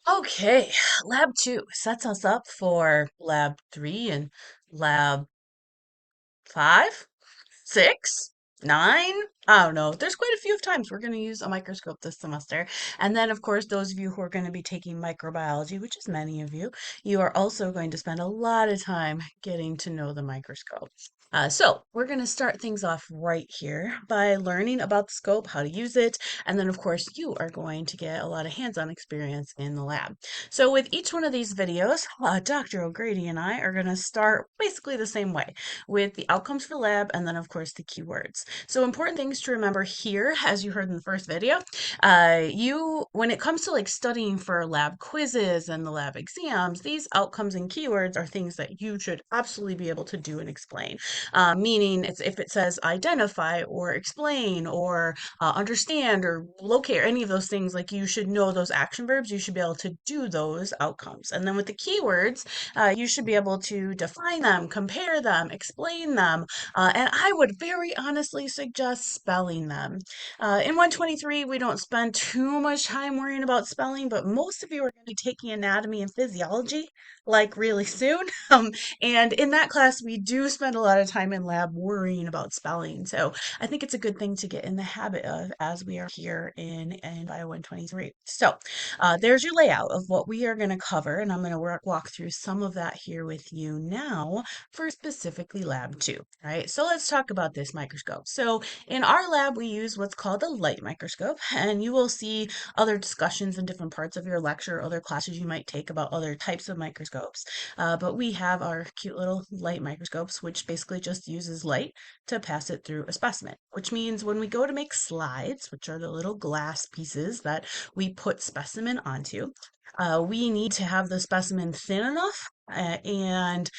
Okay, Lab 2 sets us up for Lab 3 and Lab 5, 6, 9. I don't know. There's quite a few times we're going to use a microscope this semester. And then, of course, those of you who are going to be taking microbiology, which is many of you, you are also going to spend a lot of time getting to know the microscope. So we're going to start things off right here by learning about the scope, how to use it, and then, of course, you are going to get a lot of hands-on experience in the lab. So with each one of these videos, Dr. O'Grady and I are going to start basically the same way with the outcomes for the lab and then, of course, the keywords. So important things to remember here, as you heard in the first video, when it comes to like studying for lab quizzes and the lab exams, these outcomes and keywords are things that you should absolutely be able to do and explain. Meaning, if it says identify or explain or understand or locate or any of those things, like you should know those action verbs, you should be able to do those outcomes. And then with the keywords, you should be able to define them, compare them, explain them, and I would very honestly suggest spelling them. In 123, we don't spend too much time worrying about spelling, but most of you are going to be taking anatomy and physiology like really soon. And in that class, we do spend a lot of time in lab worrying about spelling. So I think it's a good thing to get in the habit of as we are here in Bio 123. So there's your layout of what we are going to cover, and I'm going to walk through some of that here with you now for specifically lab 2. All right, so let's talk about this microscope. So in our lab, we use what's called a light microscope, and you will see other discussions in different parts of your lecture, other classes you might take about other types of microscopes. But we have our cute little light microscopes, which basically just uses light to pass it through a specimen, which means when we go to make slides, which are the little glass pieces that we put specimen onto, we need to have the specimen thin enough and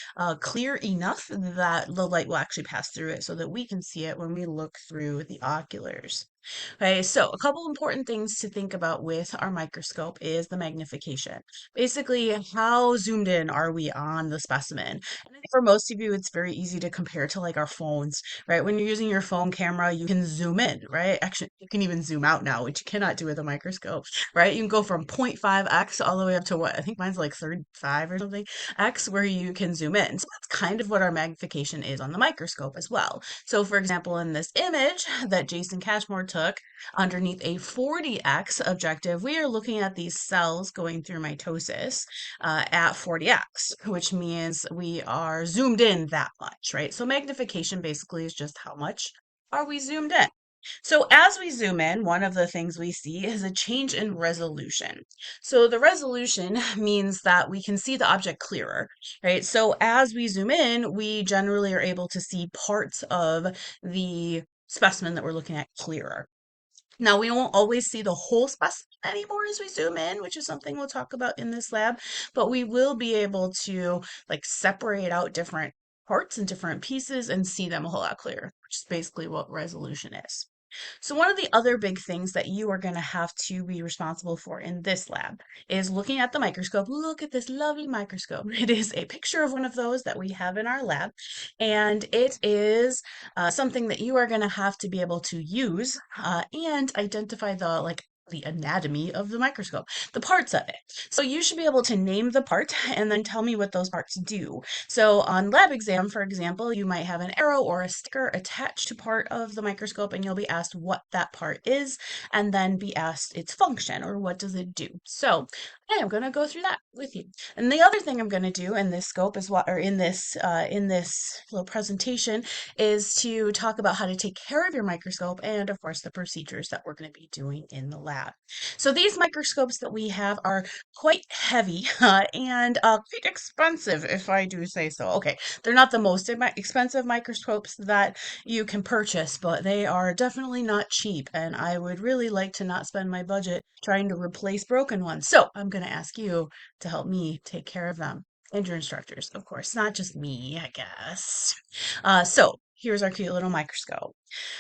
clear enough that the light will actually pass through it so that we can see it when we look through the oculars. Okay, so a couple important things to think about with our microscope is the magnification. Basically, how zoomed in are we on the specimen? And I think for most of you, it's very easy to compare to like our phones, right? When you're using your phone camera, you can zoom in, right? Actually, you can even zoom out now, which you cannot do with a microscope, right? You can go from 0.5x all the way up to what? I think mine's like 35 or something x, where you can zoom in. So that's kind of what our magnification is on the microscope as well. So for example, in this image that Jason Cashmore took underneath a 40x objective, we are looking at these cells going through mitosis at 40x, which means we are zoomed in that much, right? So magnification basically is just how much are we zoomed in. So as we zoom in, one of the things we see is a change in resolution. So the resolution means that we can see the object clearer, right? So as we zoom in, we generally are able to see parts of the specimen that we're looking at clearer. Now, we won't always see the whole specimen anymore as we zoom in, which is something we'll talk about in this lab, but we will be able to like separate out different parts and different pieces and see them a whole lot clearer, which is basically what resolution is. So one of the other big things that you are going to have to be responsible for in this lab is looking at the microscope. Look at this lovely microscope. It is a picture of one of those that we have in our lab, and it is something that you are going to have to be able to use and identify the anatomy of the microscope, the parts of it. So you should be able to name the part and then tell me what those parts do. So on lab exam, for example, you might have an arrow or a sticker attached to part of the microscope and you'll be asked what that part is and then be asked its function or what does it do. So I am going to go through that with you. And the other thing I'm going to do in this scope is what, or in this little presentation is to talk about how to take care of your microscope and of course the procedures that we're going to be doing in the lab. So these microscopes that we have are quite heavy and quite expensive, if I do say so. Okay, they're not the most expensive microscopes that you can purchase, but they are definitely not cheap, and I would really like to not spend my budget trying to replace broken ones. So I'm going to ask you to help me take care of them. And your instructors, of course, not just me, I guess. So here's our cute little microscope.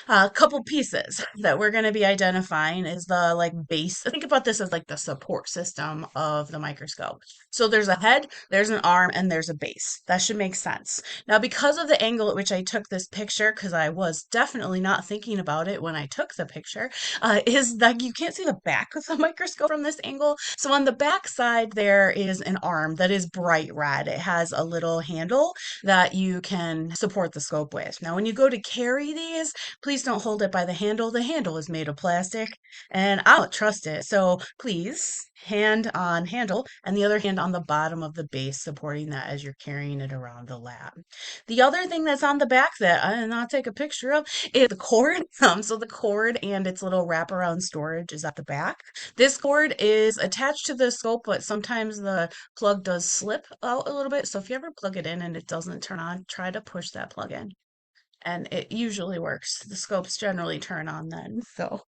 A couple pieces that we're going to be identifying is the like base. Think about this as like the support system of the microscope. So there's a head, there's an arm, and there's a base. That should make sense. Now, because of the angle at which I took this picture, because I was definitely not thinking about it when I took the picture, is that you can't see the back of the microscope from this angle. So on the back side, there is an arm that is bright red. It has a little handle that you can support the scope with. Now, when you go to carry these, please don't hold it by the handle. The handle is made of plastic and I don't trust it. So please, hand on handle and the other hand on the bottom of the base, supporting that as you're carrying it around the lab. The other thing that's on the back that I did not take a picture of is the cord. So the cord and its little wraparound storage is at the back. This cord is attached to the scope, but sometimes the plug does slip out a little bit. So if you ever plug it in and it doesn't turn on, try to push that plug in and it usually works. The scopes generally turn on then. So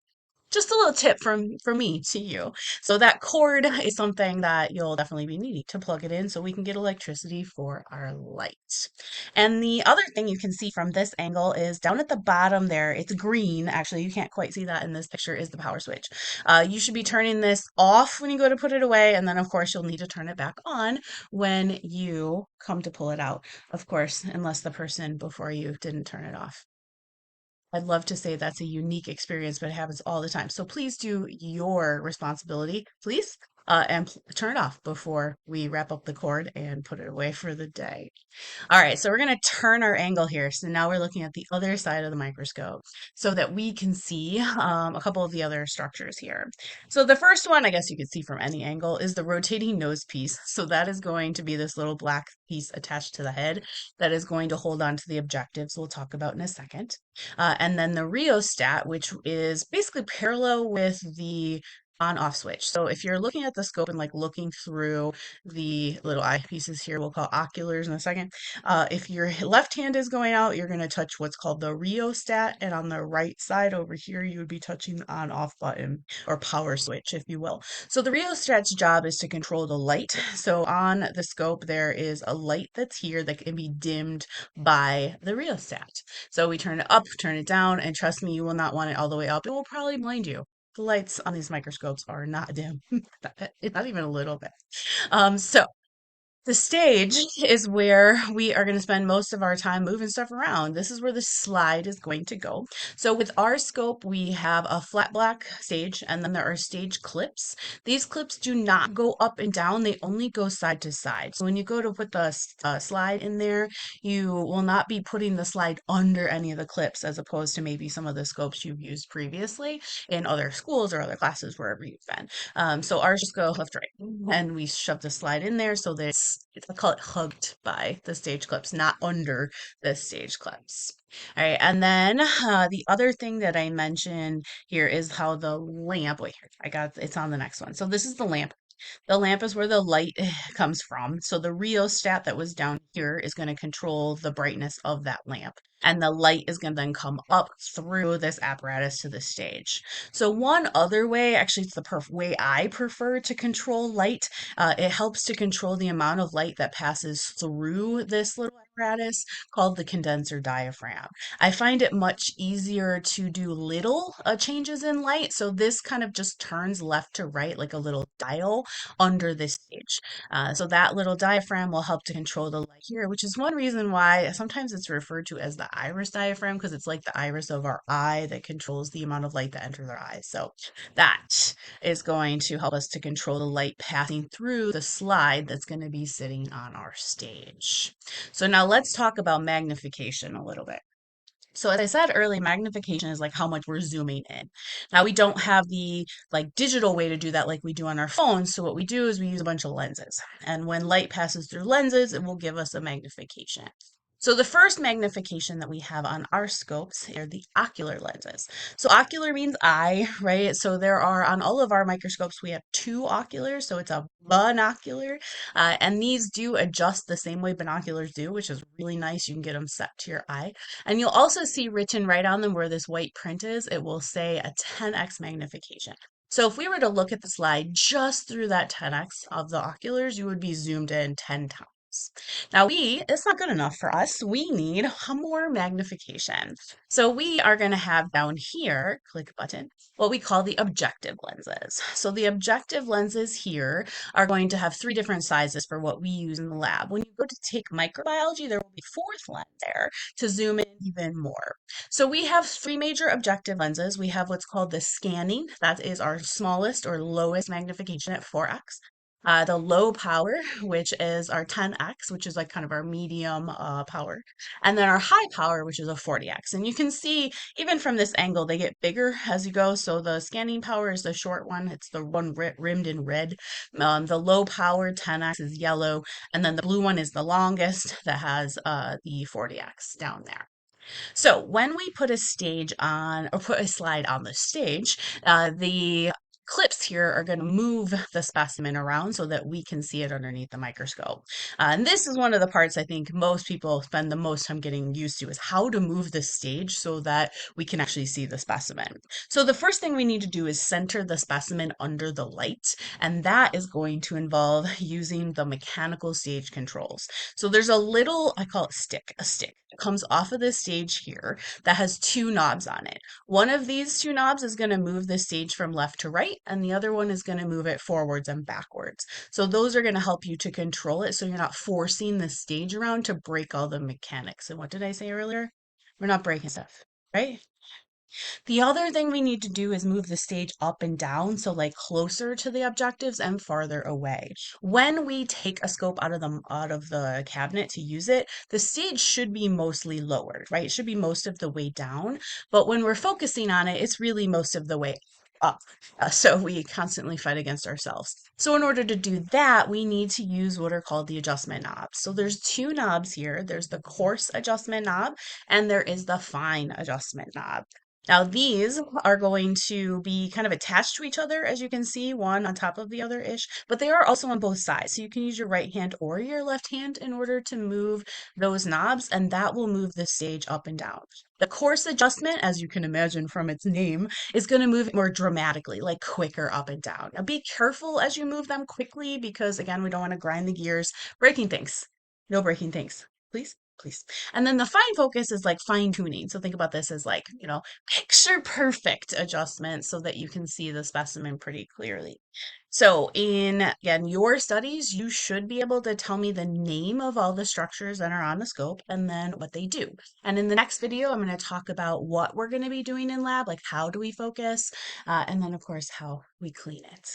just a little tip from me to you. So that cord is something that you'll definitely be needing to plug it in so we can get electricity for our light. And the other thing you can see from this angle is down at the bottom there, it's green. Actually, you can't quite see that in this picture, is the power switch. You should be turning this off when you go to put it away. And then, of course, you'll need to turn it back on when you come to pull it out. Of course, unless the person before you didn't turn it off. I'd love to say that's a unique experience, but it happens all the time. So please do your responsibility, please, and turn it off before we wrap up the cord and put it away for the day. All right, so we're going to turn our angle here. So now we're looking at the other side of the microscope so that we can see a couple of the other structures here. So the first one, I guess you could see from any angle, is the rotating nose piece. So that is going to be this little black piece attached to the head that is going to hold on to the objectives we'll talk about in a second. And then the rheostat, which is basically parallel with the on off switch. So if you're looking at the scope and like looking through the little eyepieces here, we'll call oculars in a second. If your left hand is going out, you're going to touch what's called the rheostat. And on the right side over here, you would be touching the on off button or power switch, if you will. So the rheostat's job is to control the light. So on the scope, there is a light that's here that can be dimmed by the rheostat. So we turn it up, turn it down, and trust me, you will not want it all the way up. It will probably blind you. The lights on these microscopes are not dim, not even a little bit. So the stage is where we are going to spend most of our time moving stuff around. This is where the slide is going to go. So with our scope, we have a flat black stage, and then there are stage clips. These clips do not go up and down. They only go side to side. So when you go to put the slide in there, you will not be putting the slide under any of the clips, as opposed to maybe some of the scopes you've used previously in other schools or other classes, wherever you've been. So ours just go left, right, and we shove the slide in there so that I call it hugged by the stage clips, not under the stage clips. All right, and then the other thing that I mentioned here is how the lamp, wait, here, it's on the next one. So this is the lamp. The lamp is where the light comes from. So the rheostat that was down here is going to control the brightness of that lamp. And the light is going to then come up through this apparatus to the stage. So one other way, actually it's the way I prefer to control light, it helps to control the amount of light that passes through this little apparatus called the condenser diaphragm. I find it much easier to do little changes in light. So this kind of just turns left to right like a little dial under this stage. So that little diaphragm will help to control the light here, which is one reason why sometimes it's referred to as the iris diaphragm, because it's like the iris of our eye that controls the amount of light that enters our eyes. So that is going to help us to control the light passing through the slide that's going to be sitting on our stage. So now let's talk about magnification a little bit. So as I said earlier, magnification is like how much we're zooming in. Now we don't have the like digital way to do that like we do on our phones. So what we do is we use a bunch of lenses. And when light passes through lenses, it will give us a magnification. So the first magnification that we have on our scopes are the ocular lenses. So ocular means eye, right? So there are on all of our microscopes, we have two oculars. So it's a binocular, and these do adjust the same way binoculars do, which is really nice. You can get them set to your eye. And you'll also see written right on them where this white print is, it will say a 10x magnification. So if we were to look at the slide just through that 10x of the oculars, you would be zoomed in 10 times. objectives. Now it's not good enough for us. We need more magnification. So we are going to have down here, click button, what we call the objective lenses. So the objective lenses here are going to have three different sizes for what we use in the lab. When you go to take microbiology, there will be a fourth lens there to zoom in even more. So we have three major objective lenses. We have what's called the scanning. That is our smallest or lowest magnification at 4x. The low power, which is our 10x, which is like kind of our medium power. And then our high power, which is a 40x. And you can see even from this angle, they get bigger as you go. So the scanning power is the short one. It's the one rimmed in red. The low power 10x is yellow. And then the blue one is the longest that has the 40x down there. So when we put a stage on or put a slide on the stage, the clips here are going to move the specimen around so that we can see it underneath the microscope. And this is one of the parts I think most people spend the most time getting used to is how to move the stage so that we can actually see the specimen. So the first thing we need to do is center the specimen under the light, and that is going to involve using the mechanical stage controls. So there's a little, I call it a stick. It comes off of this stage here that has two knobs on it. One of these two knobs is going to move the stage from left to right, and the other one is going to move it forwards and backwards. So those are going to help you to control it so you're not forcing the stage around to break all the mechanics. And what did I say earlier? We're not breaking stuff, right? The other thing we need to do is move the stage up and down, so like closer to the objectives and farther away. When we take a scope out of the cabinet to use it, the stage should be mostly lowered, right? It should be most of the way down, but when we're focusing on it, it's really most of the way up. So we constantly fight against ourselves. So in order to do that, we need to use what are called the adjustment knobs. So there's two knobs here. There's the coarse adjustment knob and there is the fine adjustment knob. Now, these are going to be kind of attached to each other, as you can see, one on top of the other ish, but they are also on both sides. So you can use your right hand or your left hand in order to move those knobs, and that will move the stage up and down. The coarse adjustment, as you can imagine from its name, is going to move it more dramatically, like quicker up and down. Now, be careful as you move them quickly because, again, we don't want to grind the gears, breaking things. No breaking things, please. Please. And then the fine focus is like fine tuning. So think about this as like, picture perfect adjustment so that you can see the specimen pretty clearly. So in, again, your studies, you should be able to tell me the name of all the structures that are on the scope and then what they do. And in the next video, I'm going to talk about what we're going to be doing in lab, like how do we focus, and then of course, how we clean it.